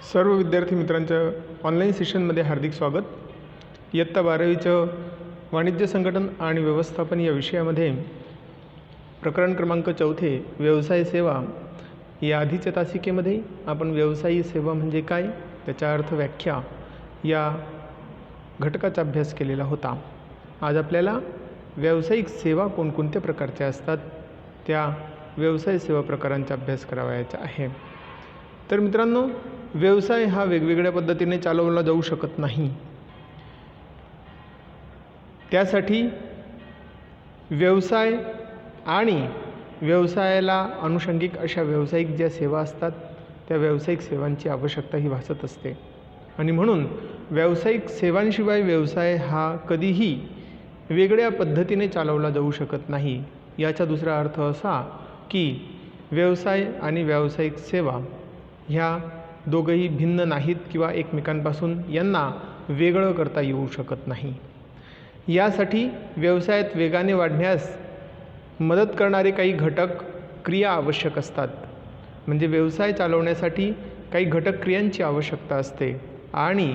सर्व विद्यार्थी मित्रांचं ऑनलाईन सेशनमध्ये हार्दिक स्वागत। इयत्ता 12वीचं वाणिज्य संघटन आणि व्यवस्थापन या विषयामध्ये प्रकरण क्रमांक 4 व्यवसाय सेवा या आधीच्या तासिकेमध्ये आपण व्यवसायी सेवा म्हणजे काय, त्याचा अर्थ, व्याख्या या घटकाचा अभ्यास केलेला होता। आज आपल्याला व्यावसायिक सेवा कोणकोणत्या प्रकारच्या असतात त्या व्यवसाय सेवा प्रकारांचा अभ्यास करावयाचा आहे। तर मित्रांनो, व्यवसाय हा वेगवेगळ्या पद्धतीने चालवला जाऊ शकत नाही। त्यासाठी व्यवसाय आणि व्यवसायाला अनुषंगिक अशा व्यावसायिक ज्या सेवा असतात त्या व्यावसायिक सेवांची आवश्यकता ही भासत असते आणि म्हणून व्यावसायिक सेवांशिवाय व्यवसाय हा कधीही वेगळ्या पद्धतीने चालवला जाऊ शकत नाही। याचा दुसरा अर्थ असा की व्यवसाय आणि व्यावसायिक सेवा ह्या दोघंही भिन्न नाहीत किंवा एकमेकांपासून यांना वेगळं करता येऊ शकत नाही। यासाठी व्यवसायात वेगाने वाढण्यास मदत करणारे काही घटक क्रिया आवश्यक असतात। म्हणजे व्यवसाय चालवण्यासाठी काही घटक क्रियांची आवश्यकता असते आणि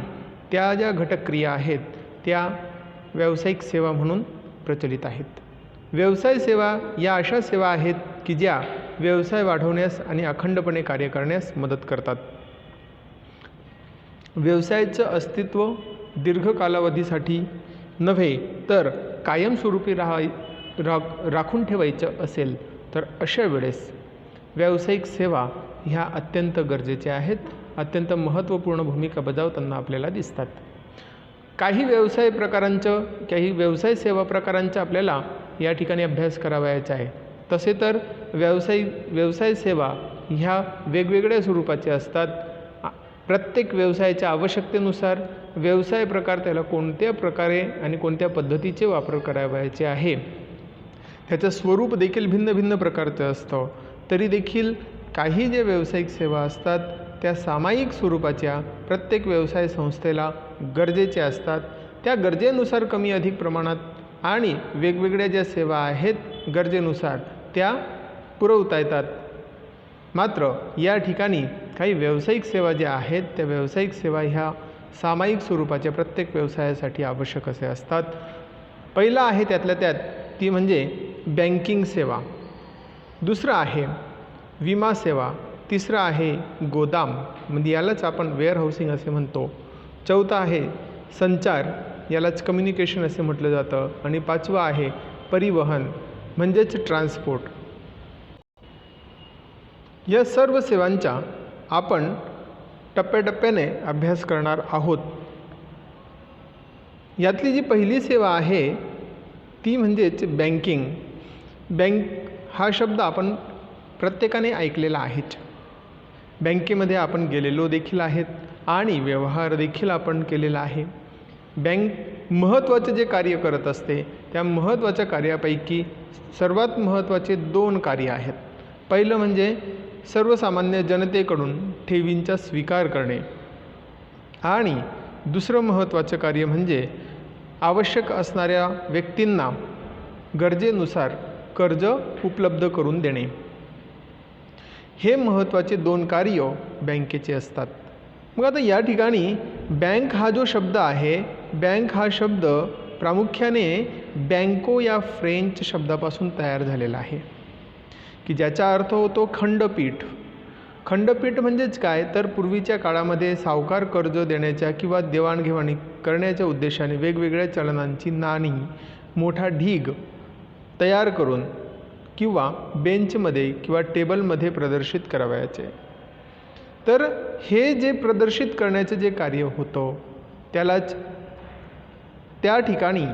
त्या ज्या घटक क्रिया आहेत त्या व्यावसायिक सेवा म्हणून प्रचलित आहेत। व्यवसाय सेवा या अशा सेवा आहेत की ज्या व्यवसाय वाढवण्यास आणि अखंडपणे कार्य करण्यास मदत करतात। व्यवसायाचं अस्तित्व दीर्घ कालावधीसाठी नव्हे तर कायमस्वरूपी राखून ठेवायचं असेल तर अशा वेळेस व्यावसायिक सेवा ह्या अत्यंत गरजेच्या आहेत, अत्यंत महत्त्वपूर्ण भूमिका बजावताना आपल्याला दिसतात। काही व्यवसाय सेवा प्रकारांचा आपल्याला या ठिकाणी अभ्यास करावयाचा आहे। तसे तर व्यवसाय सेवा ह्या वेगवेगळ्या स्वरूपाच्या असतात। प्रत्येक व्यवसायाच्या आवश्यकतेनुसार व्यवसाय प्रकार त्याला कोणत्या प्रकारे आणि कोणत्या पद्धतीचे वापर करावयाचे आहे त्याचं स्वरूप देखील भिन्न भिन्न प्रकारचं असतं। तरी देखील काही जे व्यावसायिक सेवा असतात त्या सामायिक स्वरूपाच्या प्रत्येक व्यवसाय संस्थेला गरजेच्या असतात। त्या गरजेनुसार कमी अधिक प्रमाणात आणि वेगवेगळ्या ज्या सेवा आहेत गरजेनुसार त्या पुरवता येतात। मात्र या ठिकाणी काही व्यावसायिक सेवा ज्या आहेत त्या व्यावसायिक सेवा ह्या सामायिक स्वरूपाच्या प्रत्येक व्यवसायासाठी आवश्यक असे असतात। पहिला आहे त्यातल्या त्यात ती म्हणजे बँकिंग सेवा, दुसरं आहे विमा सेवा, तिसरं आहे गोदाम म्हणजे यालाच आपण वेअरहाऊसिंग असे म्हणतो, चौथा आहे संचार यालाच कम्युनिकेशन असे म्हटलं जातं आणि पाचवा आहे परिवहन म्हणजेच ट्रान्सपोर्ट। या सर्व सेवांचा आपण टप्प्याटप्प्याने अभ्यास करणार आहोत। यातली जी पहिली सेवा आहे ती म्हणजेच बँकिंग। बँक हा शब्द आपण प्रत्येकाने ऐकलेला आहेच। बँकेमध्ये आपण गेलेलो देखील आहेत आणि व्यवहार देखील आपण केलेला आहे। बँक महत्त्वाचे जे कार्य करत असते त्या महत्त्वाच्या कार्यापैकी सर्वात महत्त्वाचे 2 कार्य आहेत। पहिलं म्हणजे सर्वसामान्य जनतेकडून ठेवींचा स्वीकार करणे आणि दुसरं महत्त्वाचं कार्य म्हणजे आवश्यक असणाऱ्या व्यक्तींना गरजेनुसार कर्ज उपलब्ध करून देणे। हे महत्त्वाचे 2 कार्य बँकेचे असतात। मग आता या ठिकाणी बँक हा जो शब्द आहे, बँक हा शब्द प्रामुख्याने बँको या फ्रेंच शब्दापासून तयार झालेला आहे की ज्याचा अर्थ होतो खंडपीठ। खंडपीठ म्हणजेच काय तर पूर्वीच्या काळामध्ये सावकार कर्ज देण्याच्या किंवा देवाणघेवाणी करण्याच्या उद्देशाने वेगवेगळ्या चलनांची नाणी मोठा ढीग तयार करून किंवा बेंचमध्ये किंवा टेबलमध्ये प्रदर्शित करावयाचे। तर हे जे प्रदर्शित करण्याचे जे कार्य होतं त्यालाच त्या ठिकाणी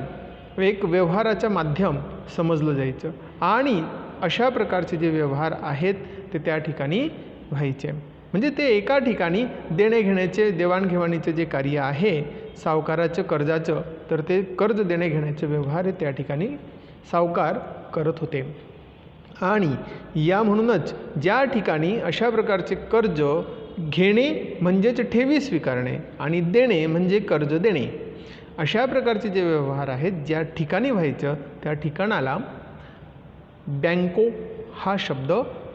एक व्यवहाराचं माध्यम समजलं जायचं आणि अशा प्रकारचे जे व्यवहार आहेत ते त्या ठिकाणी व्हायचे। म्हणजे ते एका ठिकाणी देणे घेण्याचे देवाणघेवाणीचे जे कार्य आहे सावकाराचं कर्जाचं, तर ते कर्ज देणे घेण्याचे व्यवहार त्या ठिकाणी सावकार करत होते। आणि या म्हणूनच ज्या ठिकाणी अशा प्रकारचे कर्ज घेणे म्हणजेच ठेवी स्वीकारणे आणि देणे म्हणजे कर्ज देणे, अशा प्रकारचे जे व्यवहार आहेत ज्या ठिकाणी व्हायचं त्या ठिकाणाला बँको हा शब्द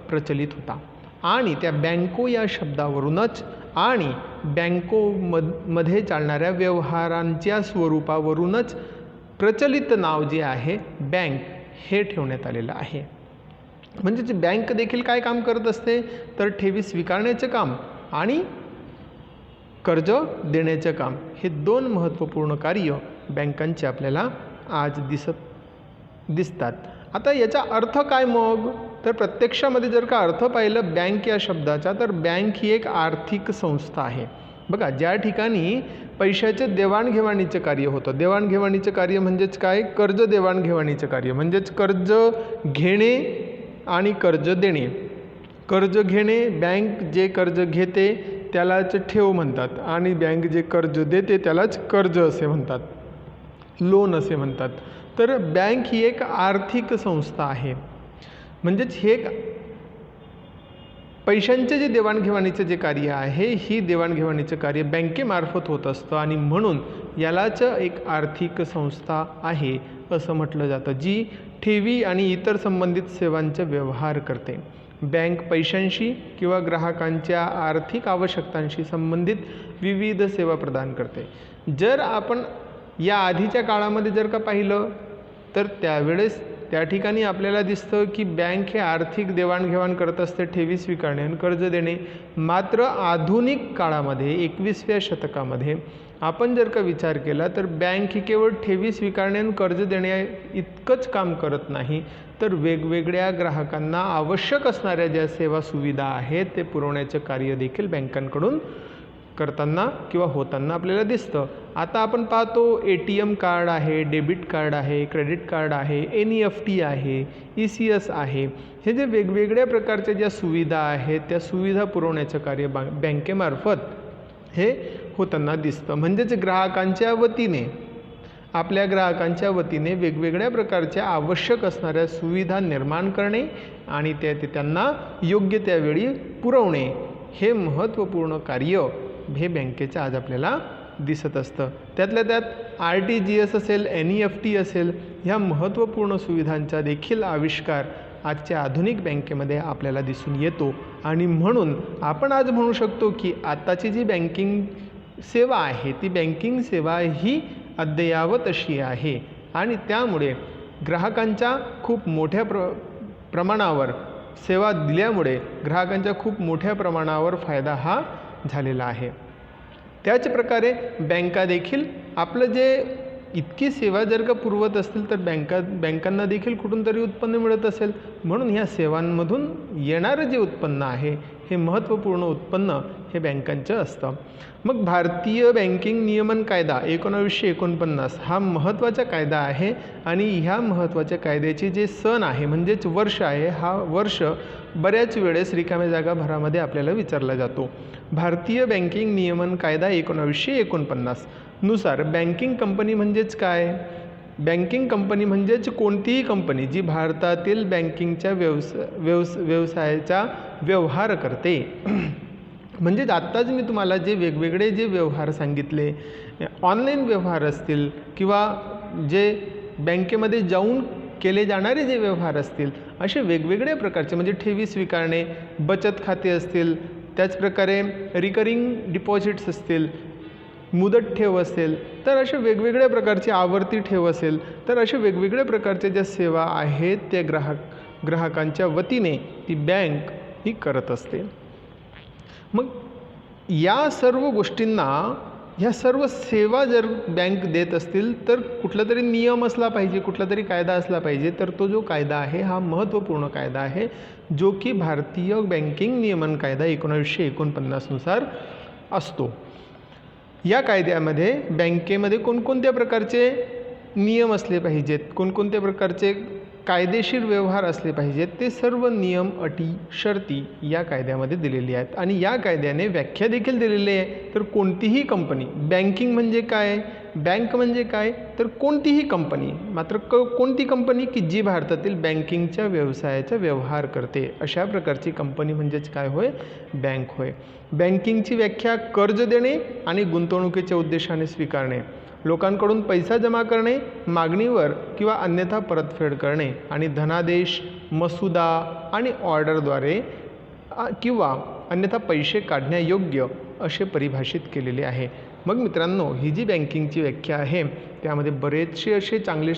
प्रचलित होता। आणि त्या बँको या शब्दावरूनच आणि मध्ये चालणाऱ्या व्यवहारांच्या स्वरूपावरूनच प्रचलित नाव जे आहे बँक हे ठेवण्यात आलेलं आहे. म्हणजेच बँक देखील काय काम करत असते तर ठेवी स्वीकारण्याचं काम आणि कर्ज देण्याचं काम हे दोन महत्त्वपूर्ण कार्य बँकांचे आपल्याला आज दिसतात. आता याचा अर्थ काय मग तर प्रत्यक्षामध्ये जर का अर्थ पाहिलं बँक या शब्दाचा तर बँक ही एक आर्थिक संस्था आहे. बघा, ज्या ठिकाणी पैशाचे देवाणघेवाणीचं कार्य होतं. देवाणघेवाणीचं कार्य म्हणजेच काय कर्ज देवाणघेवाणीचं कार्य म्हणजेच कर्ज घेणे आणि कर्ज देणे. कर्ज घेणे, बँक जे कर्ज घेते त्यालाच ठेव म्हणतात आणि बँक जे कर्ज देते त्यालाच कर्ज असे म्हणतात, लोन असे म्हणतात. तर बँक ही एक आर्थिक संस्था आहे. म्हणजेच हे पैशांचे जे देवाणघेवाणीचं जे कार्य आहे ही देवाणघेवाणीचं कार्य बँकेमार्फत होत असतं आणि म्हणून यालाच एक आर्थिक संस्था आहे असं म्हटलं जातं, जी ठेवी आणि इतर संबंधित सेवांचा व्यवहार करते. बँक पैशांशी किंवा ग्राहकांच्या आर्थिक आवश्यकतांशी संबंधित विविध सेवा प्रदान करते. जर आपण या आधीच्या काळामध्ये जर का पाहिलं तर त्यावेळेस त्या ठिकाणी आपल्याला दिसतं की बँक हे आर्थिक देवाणघेवाण करत असते, ठेवी स्वीकारणे आणि कर्ज देणे. मात्र आधुनिक काळामध्ये 21व्या शतकामध्ये आपण जर का विचार केला तर बँक ही केवळ ठेवी स्वीकारणे आणि कर्ज देणे इतकंच काम करत नाही, तर वेगवेगळ्या ग्राहकांना आवश्यक असणाऱ्या ज्या सेवा सुविधा आहेत ते पुरवण्याचं कार्य देखील बँकांकडून करताना किंवा होताना आपल्याला दिसतं. आता आपण पाहतो ATM कार्ड आहे, डेबिट कार्ड आहे, क्रेडिट कार्ड आहे, NEFT आहे, ECS आहे. हे जे वेगवेगळ्या प्रकारच्या ज्या सुविधा आहेत त्या सुविधा पुरवण्याचं कार्य बँकेमार्फत हे होताना दिसतं. म्हणजेच आपल्या ग्राहकांच्या वतीने वेगवेगळ्या प्रकारच्या आवश्यक असणाऱ्या सुविधा निर्माण करणे आणि त्यांना योग्य त्यावेळी पुरवणे हे महत्त्वपूर्ण कार्य हे बँकेचं आज आपल्याला दिसत असतं. त्यातल्या त्यात RTGS असेल, NEFT असेल, ह्या महत्त्वपूर्ण सुविधांचा देखील आविष्कार आजच्या आधुनिक बँकेमध्ये आपल्याला दिसून येतो आणि म्हणून आपण आज म्हणू शकतो की आताची जी बँकिंग सेवा आहे ती बँकिंग सेवा ही अद्ययावत अशी आहे आणि त्यामुळे ग्राहकांच्या खूप मोठ्या प्रमाणावर सेवा दिल्यामुळे ग्राहकांच्या खूप मोठ्या प्रमाणावर फायदा हा झालेला आहे. त्याच प्रकारे बँका देखील आपलं जे इतकी सेवा जर का पुरवत असतील तर बँकांना देखील कुठून तरी उत्पन्न मिळत असेल, म्हणून ह्या सेवांमधून येणारं जे उत्पन्न आहे हे महत्त्वपूर्ण उत्पन्न हे बँकांचं असतं. मग भारतीय बँकिंग नियमन कायदा 1949 हा महत्त्वाचा कायदा आहे आणि ह्या महत्त्वाच्या कायद्याचे जे सन आहे म्हणजेच वर्ष आहे, हा वर्ष बऱ्याच वेळेस रिकाम्या जागा भरामध्ये आपल्याला विचारला जातो. भारतीय बँकिंग नियमन कायदा 1949 नुसार बँकिंग कंपनी म्हणजेच काय? बँकिंग कंपनी म्हणजेच कोणतीही कंपनी जी भारतातील बँकिंगच्या व्यवसायाचा व्यवहार करते. म्हणजेच आत्ताच मी तुम्हाला जे वेगवेगळे जे व्यवहार सांगितले, ऑनलाईन व्यवहार असतील किंवा जे बँकेमध्ये जाऊन केले जाणारे जे व्यवहार असतील, असे वेगवेगळ्या प्रकारचे म्हणजे ठेवी स्वीकारणे, बचत खाते असतील, त्याचप्रकारे रिकरिंग डिपॉझिट्स असतील, मुदत ठेव असेल, तर अशा वेगवेगळ्या प्रकारची आवर्ती ठेव असेल, तर अशा वेगवेगळ्या प्रकारच्या ज्या सेवा आहेत त्या ग्राहकांच्या वतीने ती बँक ही करत असते. मग या सर्व गोष्टींना, ह्या सर्व सेवा जर बँक देत असतील तर कुठला तरी नियम असला पाहिजे, कुठला तरी कायदा असला पाहिजे. तर तो जो कायदा आहे हा महत्त्वपूर्ण कायदा आहे जो की भारतीय बँकिंग नियमन कायदा 1949 नुसार असतो. या कायद्यामध्ये बँकेमध्ये कोणकोणत्या प्रकारचे नियम असले पाहिजेत, कोणकोणत्या प्रकारचे कायदेशीर व्यवहार असले पाहिजेत, ते सर्व नियम, अटी, शर्ती या कायद्यामध्ये दिलेली आहेत. आणि या कायद्याने व्याख्या देखील दिलेली आहे. तर कोणतीही कंपनी, बँकिंग म्हणजे काय, बँक म्हणजे काय, तर कोणतीही कंपनी, मात्र कोणती कंपनी की जी भारतातील बँकिंगच्या व्यवसायाचा व्यवहार करते, अशा प्रकारची कंपनी म्हणजेच काय होय, बँक होय. बँकिंगची व्याख्या कर्ज देणे आणि गुंतवणुकीच्या उद्देशाने स्वीकारणे, लोकांकडून पैसा जमा करणे, मागणीवर किंवा अन्यथा परतफेड करणे आणि धनादेश, मसुदा आणि ऑर्डरद्वारे किंवा अन्यथा पैसे काढण्यायोग्य असे परिभाषित केलेले आहे. मग मित्रांनो, ही जी बँकिंगची व्याख्या आहे त्यामध्ये बरेचसे असे चांगले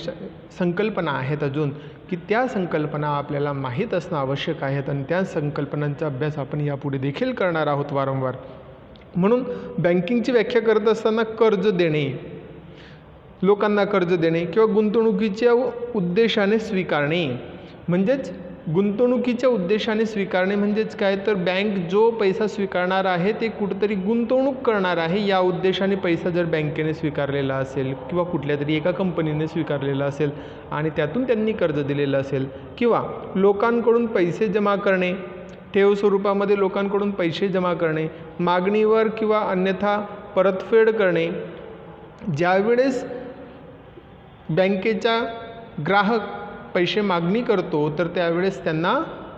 संकल्पना आहेत अजून, की त्या संकल्पना आपल्याला माहीत असणं आवश्यक आहेत आणि त्या संकल्पनांचा अभ्यास आपण यापुढे देखील करणार आहोत वारंवार. म्हणून बँकिंगची व्याख्या करत असताना कर्ज देणे, लोकांना कर्ज देणे किंवा गुंतवणुकीच्या उद्देशाने स्वीकारणे, म्हणजेच गुंतवणुकीच्या उद्देशाने स्वीकारणे म्हणजेच काय, तर बँक जो पैसा स्वीकारणार आहे ते कुठंतरी गुंतवणूक करणार आहे या उद्देशाने पैसा जर बँकेने स्वीकारलेला असेल किंवा कुठल्या तरी एका कंपनीने स्वीकारलेला असेल आणि त्यातून त्यांनी कर्ज दिलेलं असेल, किंवा लोकांकडून पैसे जमा करणे, ठेव स्वरूपामध्ये लोकांकडून पैसे जमा करणे, मागणीवर किंवा अन्यथा परतफेड करणे. ज्यावेळेस बँकेचा ग्राहक पैसे मागणी करतो तर त्यावेळेस त्यांना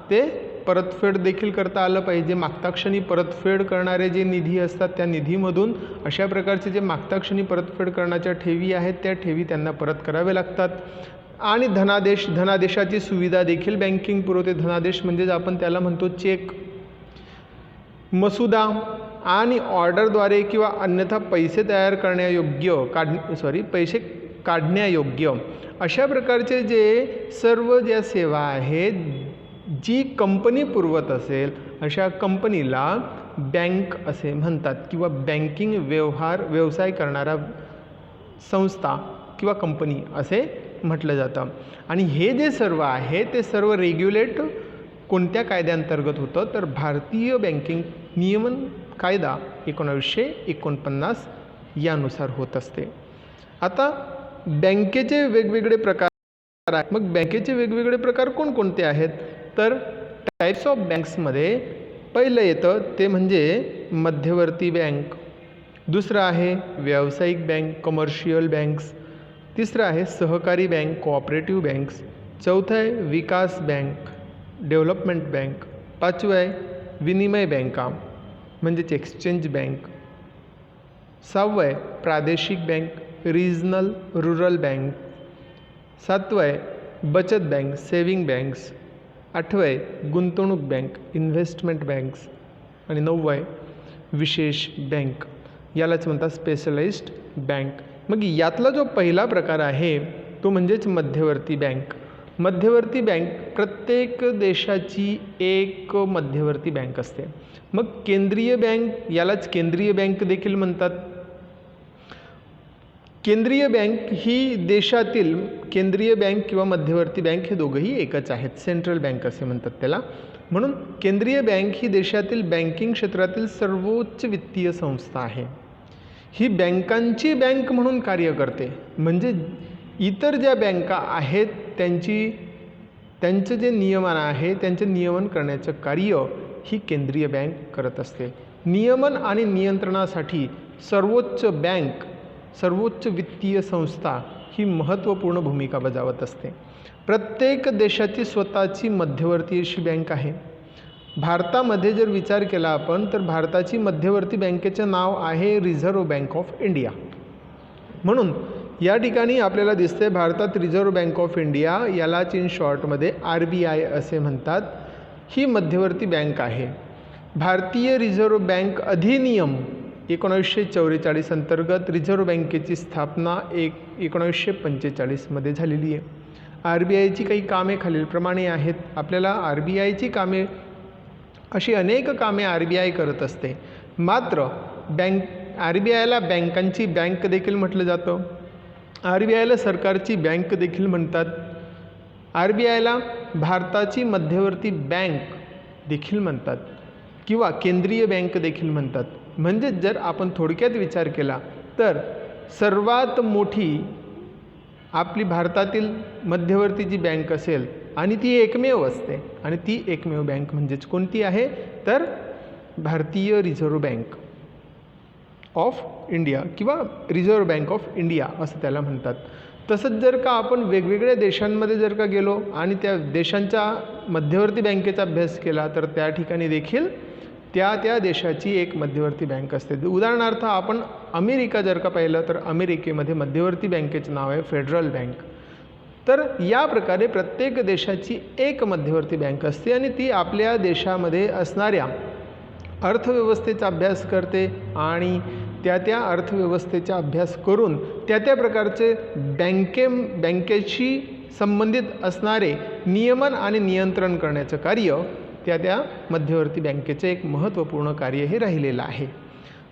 ते परतफेड देखील करता आलं पाहिजे. मागता क्षणी परतफेड करणारे जे निधी असतात त्या निधीमधून अशा प्रकारचे जे मागता क्षणी परतफेड करण्याच्या ठेवी आहेत त्या ठेवी त्यांना परत करावे लागतात. आणि धनादेशाची सुविधा देखील बँकिंग पुरवते. धनादेश म्हणजेच आपण त्याला म्हणतो चेक, मसुदा आणि ऑर्डरद्वारे किंवा अन्यथा पैसे तयार करण्यायोग्य पैसे काढण्यायोग्य अशा प्रकारचे जे सर्व ज्या सेवा आहेत जी कंपनी पुरवत असेल अशा कंपनीला बँक असे म्हणतात किंवा बँकिंग व्यवसाय करणारा संस्था किंवा कंपनी असे म्हटलं जातं. आणि हे जे सर्व आहे ते सर्व रेग्युलेट कोणत्या कायद्याअंतर्गत होतं, तर भारतीय बँकिंग नियमन कायदा 1949 यानुसार होत असते. आता बँकेचे वेगवेगळे प्रकार आहेत. मग बँकेचे वेगवेगळे प्रकार कोणकोणते आहेत, तर टाईप्स ऑफ बँक्समध्ये पहिलं येतं ते म्हणजे मध्यवर्ती बँक, दुसरं आहे व्यावसायिक बँक कमर्शियल बँक्स, तिसरं आहे सहकारी बँक कोऑपरेटिव्ह बँक्स, चौथं आहे विकास बँक डेव्हलपमेंट बँक, पाचवं आहे विनिमय बँका म्हणजेच एक्सचेंज बँक, सहावं आहे प्रादेशिक बँक रिजनल रूरल बँक, सातवं आहे बचत बँक सेविंग बँक्स, आठवं आहे गुंतवणूक बँक इन्व्हेस्टमेंट बँक्स आणि नववं आहे विशेष बँक, यालाच म्हणतात स्पेशलाइज्ड बँक. मग यातला जो पहिला प्रकार आहे तो म्हणजेच मध्यवर्ती बँक. मध्यवर्ती बँक प्रत्येक देशाची एक मध्यवर्ती बँक असते. मग केंद्रीय बँक, यालाच केंद्रीय बँक देखील म्हणतात. केंद्रीय बँक ही देशातील केंद्रीय बँक किंवा मध्यवर्ती बँक हे दोघंही एकच आहेत, सेंट्रल बँक असे म्हणतात त्याला. म्हणून केंद्रीय बँक ही देशातील बँकिंग क्षेत्रातील सर्वोच्च वित्तीय संस्था आहे. ही बँकांची बँक म्हणून कार्य करते, म्हणजे इतर ज्या बँका आहेत त्यांचं जे नियमन आहे त्यांचे नियमन करण्याचं कार्य ही केंद्रीय बँक करत असते. नियमन आणि नियंत्रणासाठी सर्वोच्च वित्तीय संस्था ही महत्त्वपूर्ण भूमिका बजावत असते. प्रत्येक देशाची स्वतःची मध्यवर्ती अशी बँक आहे. भारतामध्ये जर विचार केला आपण तर भारताची मध्यवर्ती बँकेचं नाव आहे रिझर्व्ह बँक ऑफ इंडिया. म्हणून या ठिकाणी आपल्याला दिसते भारतात रिझर्व्ह बँक ऑफ इंडिया, यालाच इन शॉर्टमध्ये RBI असे म्हणतात, ही मध्यवर्ती बँक आहे. भारतीय रिझर्व्ह बँक अधिनियम 1944 अंतर्गत रिझर्व्ह बँकेची स्थापना 1945 झालेली आहे. RBIची काही कामे खालीलप्रमाणे आहेत. आपल्याला RBIची कामे अशी अनेक कामे RBI करत असते. मात्र RBIला बँकांची बँक देखील म्हटलं जातं. RBIला सरकारची बँक देखील म्हणतात. RBIला भारताची मध्यवर्ती बँक देखील म्हणतात किंवा केंद्रीय बँक देखील म्हणतात. म्हणजे जर आपण थोडक्यात विचार केला तर सर्वात मोठी आपली भारतातील मध्यवर्ती जी बँक असेल आणि ती एकमेव असते आणि ती एकमेव बँक म्हणजेच कोणती आहे, तर भारतीय रिझर्व्ह बँक ऑफ इंडिया किंवा रिझर्व्ह बँक ऑफ इंडिया असं त्याला म्हणतात. तसंच जर का आपण वेगवेगळ्या देशांमध्ये जर का गेलो आणि त्या देशांच्या मध्यवर्ती बँकेचा अभ्यास केला तर त्या ठिकाणी देखील त्या देशाची एक मध्यवर्ती बँक असते. उदाहरणार्थ आपण अमेरिका जर का पाहिलं तर अमेरिकेमध्ये मध्यवर्ती बँकेचं नाव आहे फेडरल बँक. तर या प्रकारे प्रत्येक देशाची एक मध्यवर्ती बँक असते आणि ती आपल्या देशामध्ये असणाऱ्या अर्थव्यवस्थेचा अभ्यास करते आणि त्या अर्थव्यवस्थेचा अभ्यास करून त्या प्रकारचे बँकेशी संबंधित असणारे नियमन आणि नियंत्रण करण्याचं कार्य त्या मध्यवर्ती बँकेचे एक महत्त्वपूर्ण कार्य हे राहिलेलं आहे.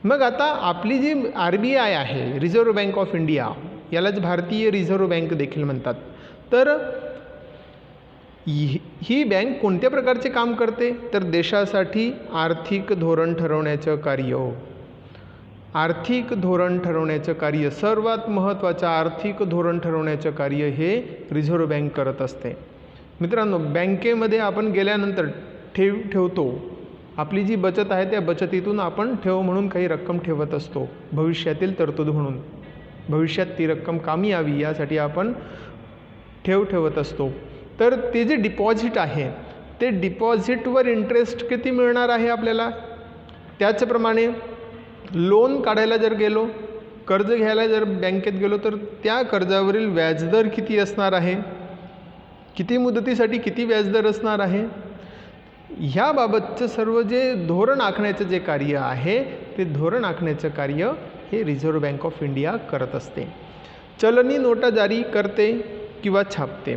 मग आता आपली जी RBI आहे, रिझर्व्ह बँक ऑफ इंडिया, यालाच भारतीय रिझर्व्ह बँक देखील म्हणतात. तर ही बँक कोणत्या प्रकारचे काम करते, तर देशासाठी आर्थिक धोरण ठरवण्याचं कार्य, सर्वात महत्त्वाचं आर्थिक धोरण ठरवण्याचं कार्य हे रिझर्व्ह बँक करत असते. मित्रांनो, बँकेमध्ये आपण गेल्यानंतर ठेवतो, आपली जी बचत आहे त्या बचतीतून आपण ठेव म्हणून काही रक्कम ठेवत असतो, भविष्यातील तरतूद म्हणून. भविष्यात ती रक्कम कामी यावी यासाठी आपण ठेवत असतो. तर ते जे डिपॉझिट आहे ते डिपॉझिटवर इंटरेस्ट किती मिळणार आहे आपल्याला. त्याचप्रमाणे लोन काढायला जर गेलो, कर्ज घ्यायला जर बँकेत गेलो, तर त्या कर्जावरील व्याजदर किती असणार आहे, किती मुदतीसाठी किती व्याजदर असणार आहे, ह्याबाबतचं सर्व जे धोरण आखण्याचं जे कार्य आहे ते धोरण आखण्याचं कार्य हे रिझर्व्ह बँक ऑफ इंडिया करत असते. चलनी नोटा जारी करते किंवा छापते.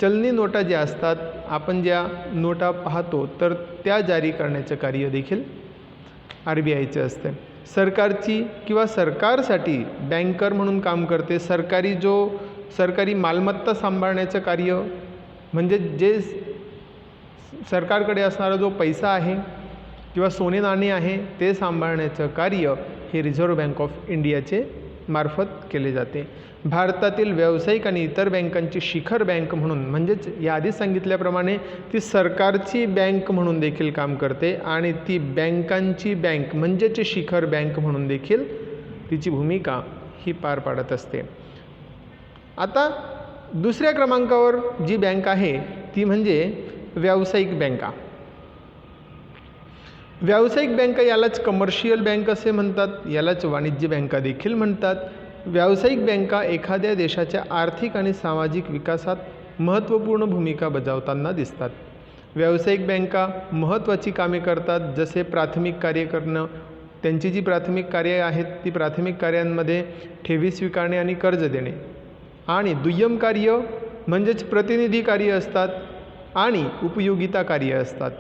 चलनी नोटा ज्या असतात, आपण ज्या नोटा पाहतो, तर त्या जारी करण्याचं कार्य देखील RBIचं असते. सरकारची किंवा सरकारसाठी बँकर म्हणून काम करते. सरकारी मालमत्ता सांभाळण्याचं कार्य, म्हणजे जे सरकारकडे असणारा जो पैसा आहे किंवा सोने नाणे आहे ते सांभाळण्याचं कार्य हे रिझर्व्ह बँक ऑफ इंडियाचे मार्फत केले जाते. भारतातील व्यावसायिक आणि इतर बँकांची शिखर बँक म्हणून, म्हणजेच याआधीच सांगितल्याप्रमाणे ती सरकारची बँक म्हणून देखील काम करते आणि ती बँकांची बँक म्हणजेच शिखर बँक म्हणून देखील तिची भूमिका ही पार पाडत असते. आता दुसऱ्या क्रमांकावर जी बँक आहे ती म्हणजे व्यावसायिक बँका. व्यावसायिक बँका यालाच कमर्शियल बँक असे म्हणतात, यालाच वाणिज्य बँका देखील म्हणतात. व्यावसायिक बँका एखाद्या देशाच्या आर्थिक आणि सामाजिक विकासात महत्त्वपूर्ण भूमिका बजावताना दिसतात. व्यावसायिक बँका महत्त्वाची कामे करतात, जसे प्राथमिक कार्य करणं. त्यांची जी प्राथमिक कार्ये आहेत ती प्राथमिक कार्यांमध्ये ठेवी स्वीकारणे आणि कर्ज देणे, आणि दुय्यम कार्य म्हणजेच प्रतिनिधी कार्य असतात आणि उपयोगिता कार्य असतात.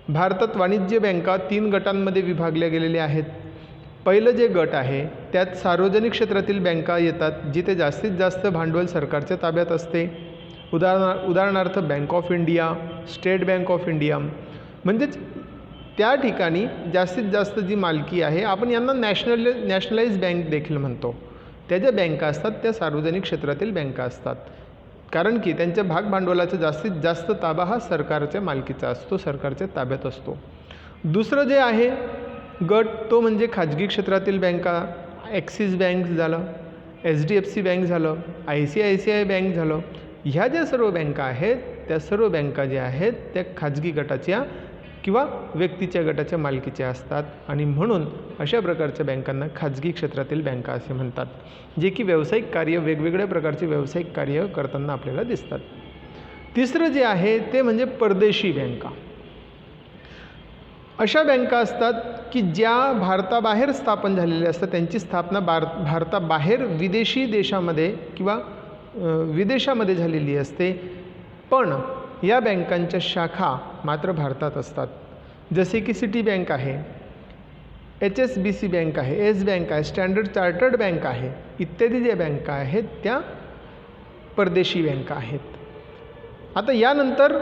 भारतात वाणिज्य बँका 3 गटांमध्ये विभागल्या गेलेल्या आहेत. पहिलं जे गट आहे त्यात सार्वजनिक क्षेत्रातील बँका येतात, जिथे जास्तीत जास्त भांडवल सरकारच्या ताब्यात असते. उदाहरणार्थ bank of India, state bank of India, म्हणजेच त्या ठिकाणी जास्तीत जास्त जी मालकी आहे, आपण यांना नॅशनलाइज बँक देखील म्हणतो. त्या ज्या बँका असतात त्या सार्वजनिक क्षेत्रातील बँका असतात, कारण की त्यांच्या भागभांडवलाचा जास्तीत जास्त ताबा हा सरकारच्या मालकीचा असतो, सरकारच्या ताब्यात असतो. दुसरं जे आहे गट तो म्हणजे खाजगी क्षेत्रातील बँका. ॲक्सिस बँक झालं, HDFC बँक झालं, ICICI बँक झालं. ह्या ज्या सर्व बँका आहेत त्या सर्व बँका ज्या आहेत त्या खाजगी गटाच्या किंवा व्यक्तीच्या गटाच्या मालकीच्या असतात आणि म्हणून अशा प्रकारच्या बँकांना खाजगी क्षेत्रातील बँका असे म्हणतात, जे की व्यावसायिक कार्य, वेगवेगळ्या प्रकारचे व्यावसायिक कार्य करताना आपल्याला दिसतात. तिसरं जे आहे ते म्हणजे परदेशी बँका. अशा बँका असतात की ज्या भारताबाहेर स्थापन झालेल्या असतात, त्यांची स्थापना भारताबाहेर विदेशी देशामध्ये किंवा विदेशामध्ये झालेली असते, पण या बँकांच्या शाखा मात्र भारतात असतात. जसे की सिटी बँक आहे, HSBC बँक आहे, येस बँक आहे, स्टँडर्ड चार्टर्ड बँक आहे, इत्यादी ज्या बँका आहेत त्या परदेशी बँका आहेत. आता यानंतर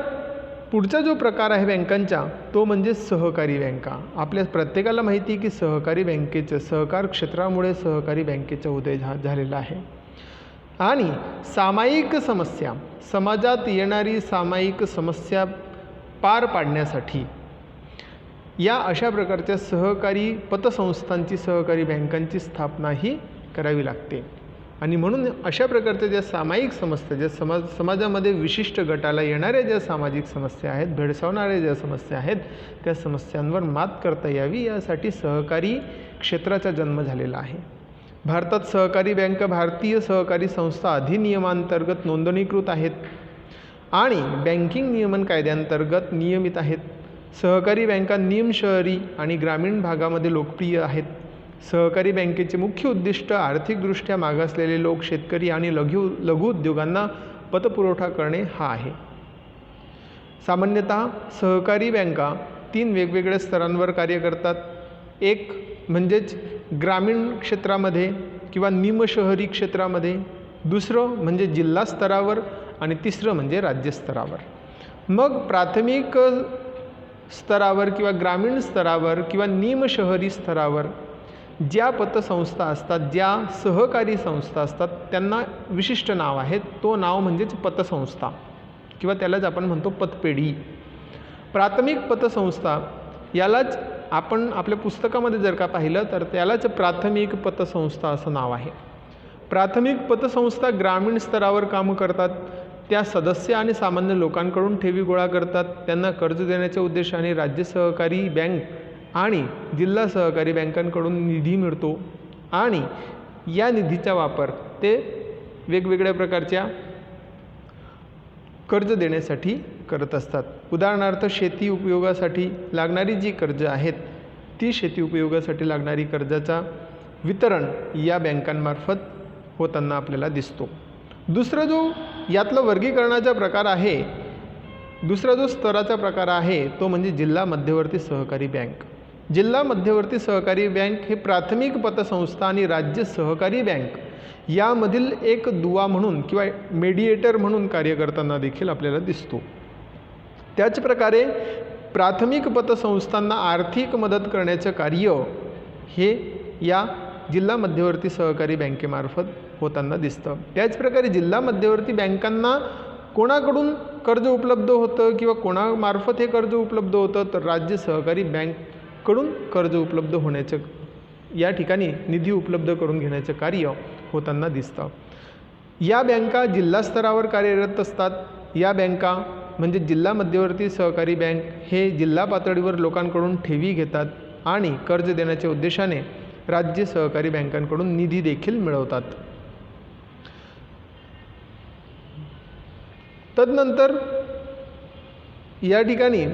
पुढचा जो प्रकार आहे बँकांचा तो म्हणजे सहकारी बँका. आपल्या प्रत्येकाला माहिती आहे की सहकारी बँकेचं, सहकार क्षेत्रामुळे सहकारी बँकेचा उदय झालेला आहे. आणि सामायिक समस्या, समाजात येणारी सामायिक समस्या पार पाडण्यासाठी या अशा प्रकारच्या सहकारी पतसंस्थांची, सहकारी बँकांची स्थापना ही करावी लागते. आणि म्हणून अशा प्रकारच्या ज्या सामायिक समस्या, ज्या समाजामध्ये विशिष्ट गटाला येणाऱ्या ज्या सामाजिक समस्या आहेत, भेडसावणाऱ्या ज्या समस्या आहेत, त्या समस्यांवर मात करता यावी यासाठी सहकारी क्षेत्राचा जन्म झालेला आहे. भारतात सहकारी बँका भारतीय सहकारी संस्था अधिनियमांतर्गत नोंदणीकृत आहेत आणि बँकिंग नियमन कायद्यांतर्गत नियमित आहेत. सहकारी बँका निमशहरी आणि ग्रामीण भागामध्ये लोकप्रिय आहेत. सहकारी बँकेचे मुख्य उद्दिष्ट आर्थिकदृष्ट्या मागासलेले लोक, शेतकरी आणि लघु उद्योगांना पतपुरवठा करणे हा आहे. सामान्यतः सहकारी बँका 3 वेगवेगळ्या स्तरांवर कार्य करतात. एक म्हणजेच ग्रामीण क्षेत्रामध्ये किंवा निमशहरी क्षेत्रामध्ये, दुसरं म्हणजे जिल्हा स्तरावर आणि तिसरं म्हणजे राज्य स्तरावर. मग प्राथमिक स्तरावर किंवा ग्रामीण स्तरावर किंवा निमशहरी स्तरावर ज्या पतसंस्था असतात, ज्या सहकारी संस्था असतात, त्यांना विशिष्ट नाव आहे. तो नाव म्हणजेच पतसंस्था किंवा त्यालाच आपण म्हणतो पतपेढी. प्राथमिक पतसंस्था यालाच आपण आपल्या पुस्तकामध्ये जर का पाहिलं तर त्यालाच प्राथमिक पतसंस्था असं नाव आहे. प्राथमिक पतसंस्था ग्रामीण स्तरावर काम करतात. त्या सदस्य आणि सामान्य लोकांकडून ठेवी गोळा करतात. त्यांना कर्ज देण्याच्या उद्देशाने राज्य सहकारी बँक आणि जिल्हा सहकारी बँकांकडून निधी मिळतो आणि या निधीचा वापर ते वेगवेगळ्या प्रकारच्या कर्ज देण्यासाठी करत असतात. उदाहरणार्थ शेती उपयोगासाठी लागणारी जी कर्ज आहेत ती शेती उपयोगासाठी लागणारी कर्जाचा वितरण या बँकांमार्फत होताना आपल्याला दिसतो. दुसरा जो यातला वर्गीकरणाचा प्रकार आहे, दुसरा जो स्तराचा प्रकार आहे तो म्हणजे जिल्हा मध्यवर्ती सहकारी बँक. जिल्हा मध्यवर्ती सहकारी बँक हे प्राथमिक पतसंस्था आणि राज्य सहकारी बँक यामधील एक दुवा म्हणून किंवा मेडिएटर म्हणून कार्य करताना देखील आपल्याला दिसतो. त्याचप्रकारे प्राथमिक पतसंस्थांना आर्थिक मदत करण्याचं कार्य हे या जिल्हा मध्यवर्ती सहकारी बँकेमार्फत होताना दिसतं. त्याचप्रकारे जिल्हा मध्यवर्ती बँकांना कोणाकडून कर्ज उपलब्ध होतं किंवा कोणामार्फत हे कर्ज उपलब्ध होतं तर राज्य सहकारी बँककडून कर्ज उपलब्ध होण्याचं, या ठिकाणी निधी उपलब्ध करून घेण्याचं कार्य होताना दिसतं. या बँका जिल्हा स्तरावर कार्यरत असतात. या बँका म्हणजे जिल्हा मध्यवर्ती सहकारी बँक हे जिल्हा पातळीवर लोकांकडून ठेवी घेतात आणि कर्ज देण्याच्या उद्देशाने राज्य सहकारी बँकांकडून निधी देखील मिळवतात. तदनंतर या ठिकाणी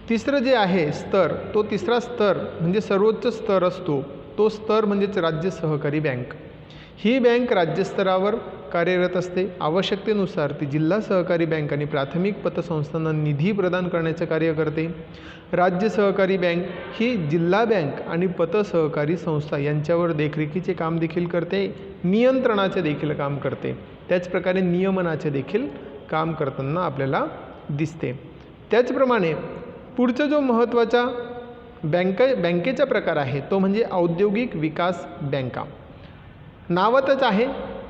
तिसरं जे आहे स्तर, तो तिसरा स्तर म्हणजे सर्वोच्च स्तर असतो, तो स्तर म्हणजेच राज्य सहकारी बँक. ही बँक राज्यस्तरावर कार्यरत असते. आवश्यकतेनुसार ती जिल्हा सहकारी बँक आणि प्राथमिक पतसंस्थांना निधी प्रदान करण्याचे कार्य करते. राज्य सहकारी बँक ही जिल्हा बँक आणि पतसहकारी संस्था यांच्यावर देखरेखीचे काम देखील करते, नियंत्रणाचे देखील काम करते, त्याचप्रकारे नियमनाचे देखील काम करताना आपल्याला दिसते. त्याचप्रमाणे पुढचा जो महत्त्वाचा बँकेचा प्रकार आहे तो म्हणजे औद्योगिक विकास बँका. नावातच आहे,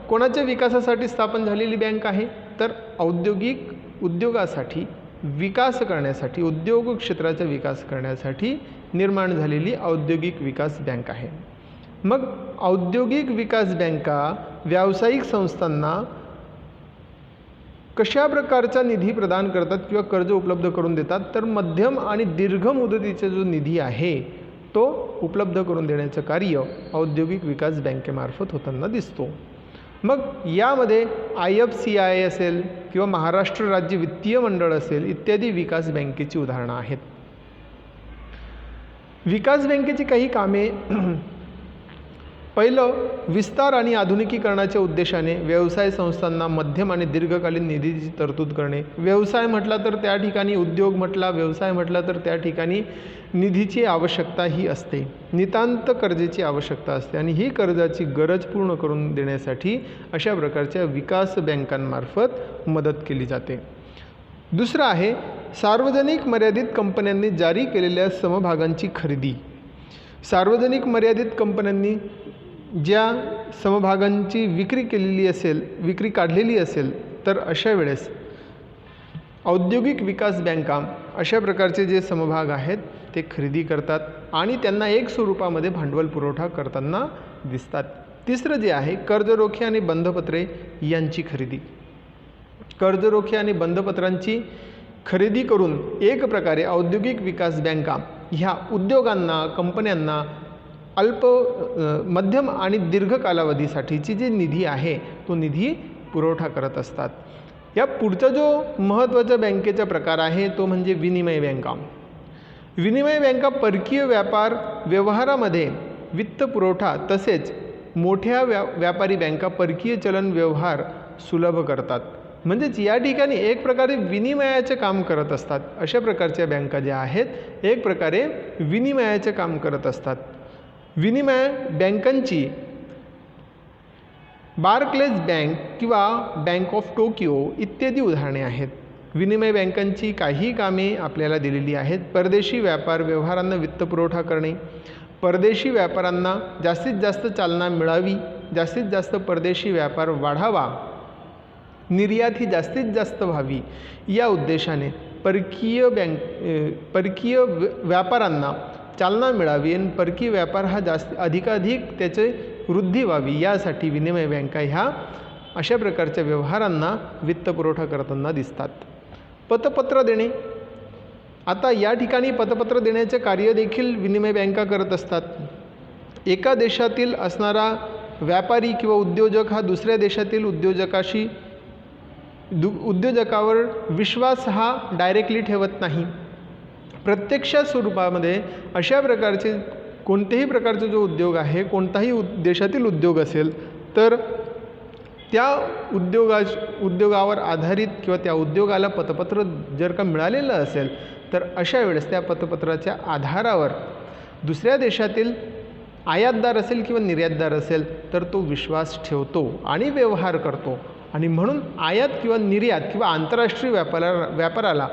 कोणाच्या विकासासाठी स्थापन झालेली बँक आहे तर औद्योगिक उद्योगासाठी विकास करण्यासाठी, उद्योग क्षेत्राचा विकास करण्यासाठी निर्माण झालेली औद्योगिक विकास बँक आहे. मग औद्योगिक विकास बँका व्यावसायिक संस्थांना कशा प्रकारचा निधी प्रदान करतात किंवा कर्ज उपलब्ध करून देतात तर मध्यम आणि दीर्घ मुदतीचा जो निधी आहे तो उपलब्ध करून देण्याचं कार्य औद्योगिक विकास बँकेमार्फत होताना दिसतो. मग यामध्ये IFCI असेल किंवा महाराष्ट्र राज्य वित्तीय मंडळ असेल इत्यादी विकास बँकेची उदाहरणं आहेत. विकास बँकेची काही कामे, पहिलं विस्तार आणि आधुनिकीकरणाच्या उद्देशाने व्यवसाय संस्थांना मध्यम आणि दीर्घकालीन निधीची तरतूद करणे. व्यवसाय म्हटला तर त्या ठिकाणी उद्योग म्हटला, व्यवसाय म्हटला तर त्या ठिकाणी निधीची आवश्यकता ही असते, नितांत कर्जाची आवश्यकता असते आणि ही कर्जाची गरज पूर्ण करून देण्यासाठी अशा प्रकारच्या विकास बँकांमार्फत मदत केली जाते. दुसरं आहे सार्वजनिक मर्यादित कंपन्यांनी जारी केलेल्या समभागांची खरेदी. सार्वजनिक मर्यादित कंपन्यांनी ज्या समभागांची विक्री केलेली असेल, विक्री काढलेली असेल तर अशा वेळेस औद्योगिक विकास बँका अशा प्रकारचे जे समभाग आहेत ते खरेदी करतात आणि त्यांना एक स्वरूपामध्ये भांडवल पुरवठा करताना दिसतात. तिसरं जे आहे कर्जरोखे आणि बंधपत्रे यांची खरेदी. कर्जरोखे आणि बंधपत्रांची खरेदी करून एक प्रकारे औद्योगिक विकास बँका ह्या उद्योगांना, कंपन्यांना मध्यम आणि दीर्घ कालावधीसाठीची जी निधी आहे तो निधी पुरवठा करत असतात. या पुढचा जो महत्त्वाचा बँकेचा प्रकार आहे तो म्हणजे विनिमय बँका. विनिमय बँका परकीय व्यवहारामध्ये वित्त पुरवठा तसेच मोठ्या व्यापारी बँका परकीय चलन व्यवहार सुलभ करतात. म्हणजेच या ठिकाणी एक प्रकारे विनिमयाचे काम करत असतात. अशा प्रकारच्या बँका ज्या आहेत एक प्रकारे विनिमयाचे काम करत असतात. विनिमय बँकांची बार्क्लेज बँक किंवा बँक ऑफ टोकियो इत्यादी उदाहरणे आहेत. विनिमय बँकांची काही कामे आपल्याला दिलेली आहेत. परदेशी व्यापार व्यवहारांना वित्तपुरवठा करणे, परदेशी व्यापाऱ्यांना जास्तीत जास्त चालना मिळावी, जास्तीत जास्त परदेशी व्यापार वाढावा, निर्यात ही जास्तीत जास्त व्हावी या उद्देशाने परकीय व्यापारांना चालना मिळावी आणि परकीय व्यापार हा अधिकाधिक त्याचे वृद्धी व्हावी यासाठी विनिमय बँका ह्या अशा प्रकारच्या व्यवहारांना वित्तपुरवठा करताना दिसतात. पतपत्र देणे. आता या ठिकाणी पतपत्र देण्याचे कार्य देखील विनिमय बँका करत असतात. एका देशातील असणारा व्यापारी किंवा उद्योजक हा दुसऱ्या देशातील उद्योजकावर विश्वास हा डायरेक्टली ठेवत नाही. प्रत्यक्ष स्वरूपामध्ये अशा प्रकारचे कोणत्याही प्रकारचा जो उद्योग आहे, कोणताही देशातील उद्योग असेल तर त्या उद्योगावर आधारित किंवा त्या उद्योगाला पतपत्र जर का मिळालेलं असेल तर अशा वेळेस त्या पतपत्राच्या आधारावर दुसऱ्या देशातील आयातदार असेल किंवा निर्यातदार असेल तर तो विश्वास ठेवतो आणि व्यवहार करतो. आणि म्हणून आयात किंवा निर्यात किंवा आंतरराष्ट्रीय व्यापाराला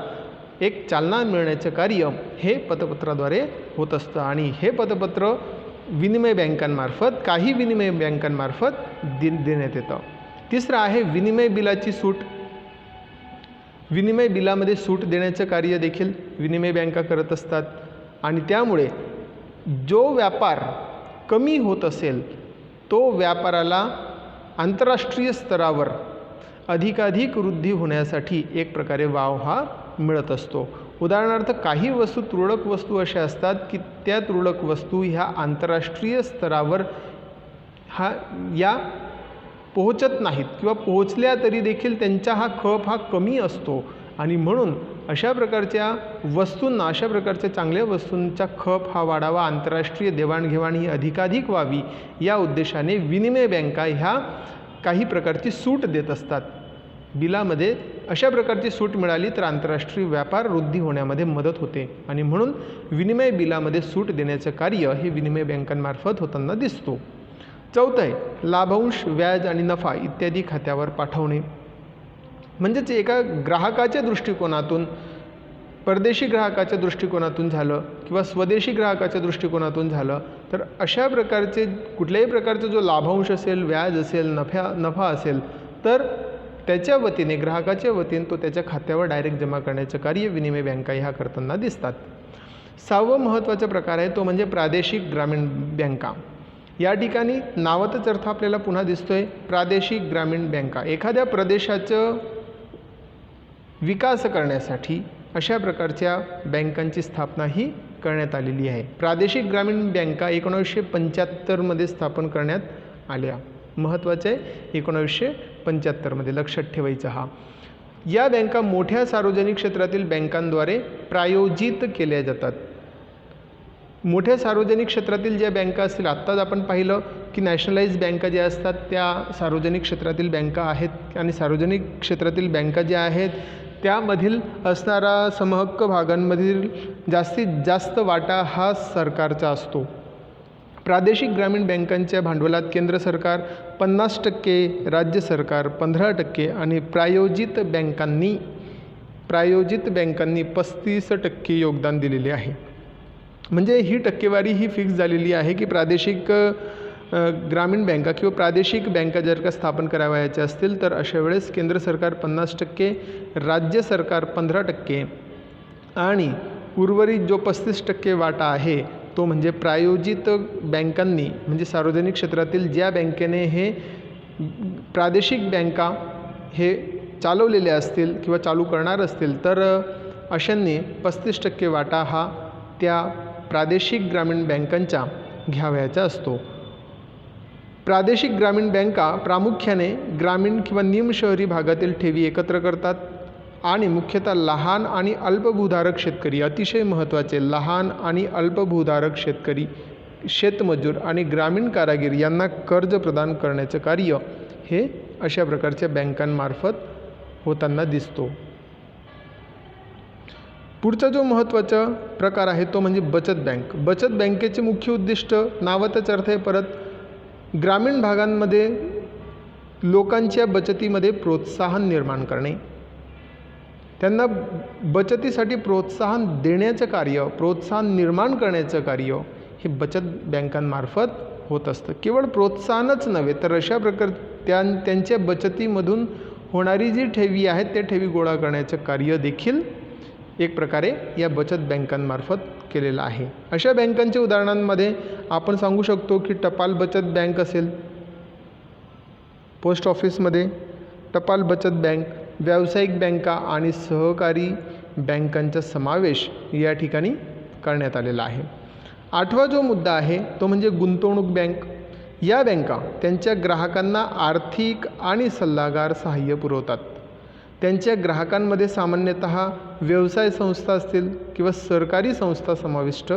एक चालना मिळण्याचं कार्य हे पतपत्राद्वारे होत असतं. आणि हे पतपत्र विनिमय बँकांमार्फत काही विनिमय बँकांमार्फत देण्यात येतं. तिसरं आहे विनिमय बिलाची सूट. विनिमय बिलामध्ये सूट देण्याचं कार्य देखील विनिमय बँका करत असतात. आणि त्यामुळे जो व्यापार कमी होत असेल तो व्यापाराला आंतरराष्ट्रीय स्तरावर अधिकाधिक वृद्धी होण्यासाठी एक प्रकारे वाव हा मिळत असतो. उदाहरणार्थ काही वस्तू तुरळक वस्तू अशा असतात की त्या तुरळक वस्तू ह्या आंतरराष्ट्रीय स्तरावर पोहोचत नाहीत किंवा पोहोचल्या तरी देखील त्यांचा हा खप हा कमी असतो. आणि म्हणून अशा प्रकारच्या वस्तूंना, अशा प्रकारच्या चांगल्या वस्तूंचा खप हा वाढावा, आंतरराष्ट्रीय देवाणघेवाण ही अधिकाधिक व्हावी या उद्देशाने विनिमय बँका ह्या काही प्रकारची सूट देत असतात. बिलामध्ये अशा प्रकारची सूट मिळाली तर आंतरराष्ट्रीय व्यापार वृद्धी होण्यामध्ये मदत होते. आणि म्हणून विनिमय बिलामध्ये सूट देण्याचं कार्य हे विनिमय बँकांमार्फत होताना दिसतो. चौथं आहे लाभांश, व्याज आणि नफा इत्यादी खात्यावर पाठवणे. म्हणजेच एका ग्राहकाच्या दृष्टिकोनातून, परदेशी ग्राहकाच्या दृष्टिकोनातून झालं किंवा स्वदेशी ग्राहकाच्या दृष्टिकोनातून झालं तर अशा प्रकारचे कुठल्याही प्रकारचा जो लाभांश असेल, व्याज असेल, नफा असेल तर त्याच्या वतीने, ग्राहकाच्या वतीने तो त्याच्या खात्यावर डायरेक्ट जमा करण्याचं कार्य विनिमय बँका ह्या करताना दिसतात. सहावं महत्त्वाचा प्रकार आहे तो म्हणजे प्रादेशिक ग्रामीण बँका. या ठिकाणी नावातच अर्थ आपल्याला पुन्हा दिसतोय, प्रादेशिक ग्रामीण बँका. एखाद्या प्रदेशाचं विकास करण्यासाठी अशा प्रकारच्या बँकांची स्थापना ही करण्यात आलेली आहे. प्रादेशिक ग्रामीण बँका 1975 स्थापन करण्यात आल्या. महत्त्वाचं आहे 1975 लक्षात ठेवायचं हा. या बँका मोठ्या सार्वजनिक क्षेत्रातील बँकांद्वारे प्रायोजित केल्या जातात. मोठ्या सार्वजनिक क्षेत्रातील ज्या बँका असतील, आत्ताच आपण पाहिलं की नॅशनलाइज बँका ज्या असतात त्या सार्वजनिक क्षेत्रातील बँका आहेत आणि सार्वजनिक क्षेत्रातील बँका ज्या आहेत त्यामधील असणारा समहक्क भागांमधील जास्तीत जास्त वाटा हा सरकारचा असतो. प्रादेशिक ग्रामीण बँकांच्या भांडवलात केंद्र सरकार 50%, राज्य सरकार 15% आणि प्रायोजित बँकांनी 35% योगदान दिलेले आहे. म्हणजे ही टक्केवारी ही फिक्स झालेली आहे की प्रादेशिक ग्रामीण बँका किंवा प्रादेशिक बँका जर का स्थापन करावयाच्या असतील तर अशा वेळेस केंद्र सरकार 50%, राज्य सरकार 15% आणि उर्वरित जो 35% वाटा आहे तो म्हणजे प्रायोजित बँकांनी, म्हणजे सार्वजनिक क्षेत्रातील ज्या बँकेने हे प्रादेशिक बँका हे चालवलेले असतील किंवा चालू करणार असतील तर अशांनी 35% वाटा हा त्या प्रादेशिक ग्रामीण बँकांच्या घ्यावयाचा असतो. प्रादेशिक ग्रामीण बँका प्रामुख्याने ग्रामीण किंवा निमशहरी भागातील ठेवी एकत्र करतात आणि मुख्यतः लहान आणि अल्पभूधारक शेतकरी, अतिशय महत्त्वाचे, लहान आणि अल्पभूधारक शेतकरी, शेतमजूर आणि ग्रामीण कारागीर यांना कर्ज प्रदान करण्याचं कार्य हे अशा प्रकारच्या बँकांमार्फत होताना दिसतो. पुढचा जो महत्त्वाचा प्रकार आहे तो म्हणजे बचत बँक. बचत बँकेचे मुख्य उद्दिष्ट नावातच अर्थ आहे, परत ग्रामीण भागांमध्ये लोकांच्या बचतीमध्ये प्रोत्साहन निर्माण करणे, त्यांना बचतीसाठी प्रोत्साहन देण्याचं कार्य, प्रोत्साहन निर्माण करण्याचं कार्य हे बचत बँकांमार्फत होत असतं. केवळ प्रोत्साहनच नव्हे तर अशा त्यांच्या बचतीमधून होणारी जी ठेवी आहेत त्या ठेवी गोळा करण्याचं कार्य देखील एक प्रकारे या बचत बँकांमार्फत केलेलं आहे. अशा बँकांच्या उदाहरणांमध्ये आपण सांगू शकतो की टपाल बचत बँक असेल, पोस्ट ऑफिसमध्ये टपाल बचत बँक, व्यावसायिक बँका आणि सहकारी बँकांचा समावेश या ठिकाणी करण्यात आलेला आहे. आठवा जो मुद्दा आहे तो म्हणजे गुंतवणूक बँक. या बँका त्यांच्या ग्राहकांना आर्थिक आणि सल्लागार सहाय्य पुरवतात. त्यांच्या ग्राहकांमध्ये सामान्यतः व्यवसाय संस्था असतील किंवा सरकारी संस्था समाविष्ट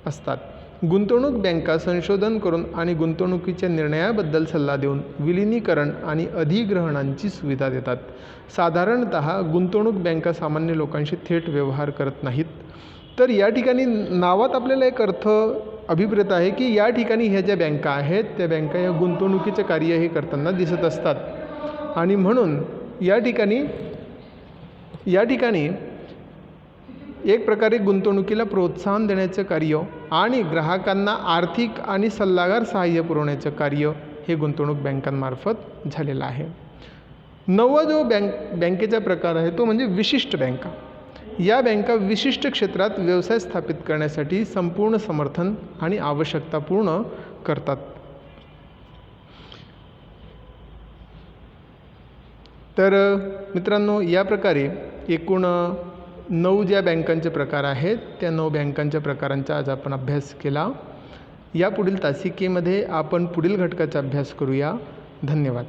असतात. गुंतवणूक बँका संशोधन करून आणि गुंतवणुकीच्या निर्णयाबद्दल सल्ला देऊन विलिनीकरण आणि अधिग्रहणांची सुविधा देतात. साधारणतः गुंतवणूक बँका सामान्य लोकांशी थेट व्यवहार करत नाहीत. तर या ठिकाणी नावात आपल्याला एक अर्थ अभिप्रेत आहे की या ठिकाणी ह्या ज्या बँका आहेत त्या बँका या गुंतवणुकीचे कार्य हे करताना दिसत असतात आणि म्हणून या ठिकाणी एक प्रकारे गुंतवणुकीला प्रोत्साहन देण्याचं कार्य आणि ग्राहकांना आर्थिक आणि सल्लागार सहाय्य पुरवण्याचं कार्य हे गुंतवणूक बँकांमार्फत झालेलं आहे. नववा जो बँकेचा प्रकार आहे तो म्हणजे विशिष्ट बँका. या बँका विशिष्ट क्षेत्रात व्यवसाय स्थापित करण्यासाठी संपूर्ण समर्थन आणि आवश्यकता पूर्ण करतात. तर मित्रांनो, या प्रकारे एकूण 9 ज्या बँकांचे प्रकार आहेत त्या 9 बँकांच्या प्रकारांचा आज आपण अभ्यास केला. यापुढील तासिकेमध्ये आपण पुढील घटकाचा अभ्यास करूया. धन्यवाद.